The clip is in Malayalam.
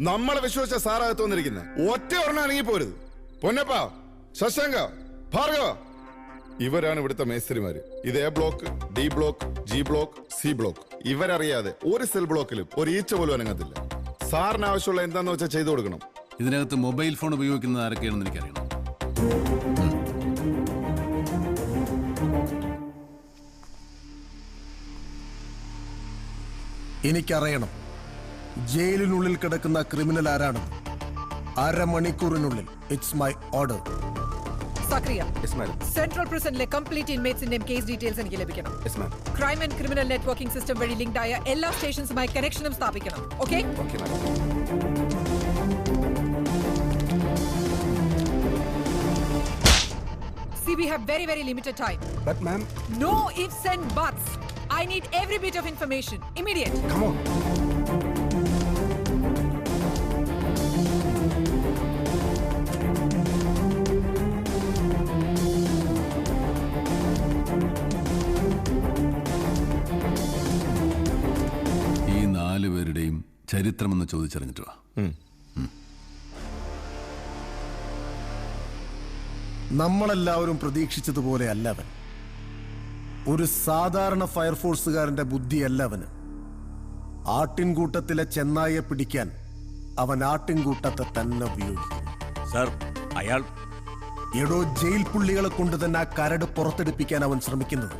നമ്മളെ വിശ്വസിച്ച സാറകത്ത് വന്നിരിക്കുന്നത്. ഒറ്റ ഒരെണ്ണം അണങ്ങി പോരുത്. പൊന്നപ്പ, ശശാങ്ക, ഭാർഗവ, ഇവരാണ് ഇവിടുത്തെ മേസ്ത്രിമാര്. ഇത് A block, D block, G block, C block. ഇവരറിയാതെ ഒരു സെൽ ബ്ലോക്കിലും ഒരു ഈച്ച പോലും അനങ്ങത്തില്ല. സാറിന് ആവശ്യമുള്ള എന്താന്ന് വെച്ചാൽ ചെയ്തു കൊടുക്കണം. ഇതിനകത്ത് മൊബൈൽ ഫോൺ ഉപയോഗിക്കുന്നത് ആരൊക്കെയാണെന്ന് എനിക്കറിയണം. എനിക്കറിയണം ജയിലിനുള്ളിൽ കിടക്കുന്ന ക്രിമിനൽ ആരാണ്. അരമണിക്കൂറിനുള്ളിൽ. It's my order. Zakariya, central പ്രിസണിലെ കംപ്ലീറ്റ് ഇൻമേറ്റ്സിന്റെയും കേസ് ഡീറ്റെയിൽസ് എനിക്ക് ലഭിക്കണം. Crime and criminal networking system വഴി ലിങ്ക്ഡ് ആയ എല്ലാ സ്റ്റേഷൻസുമായി കണക്ഷനും സ്ഥാപിക്കണം. Okay? See, we have very, very limited time. But ma'am... No ifs and buts. I need every bit of information. Immediate. Come on. ഈ 4 പേരുടെയും ചരിത്രമെന്ന് ചോദിച്ചറിഞ്ഞിട്ട് വാ. നമ്മളെല്ലാവരും പ്രതീക്ഷിച്ചതുപോലെ അല്ല അവൻ. ഒരു സാധാരണ ഫയർഫോഴ്സുകാരന്റെ ബുദ്ധിയല്ല അവന്. ആട്ടിൻകൂട്ടത്തിലെ ചെന്നായെ പിടിക്കാൻ അവൻ ആട്ടിൻകൂട്ടത്തെ തന്നെ ഉപയോഗിക്കും. സർ, അയാൾ എടോ ജയിൽ പുള്ളികളെ കൊണ്ട് തന്നെ ആ കരട് പുറത്തെടുപ്പിക്കാൻ അവൻ ശ്രമിക്കുന്നത്.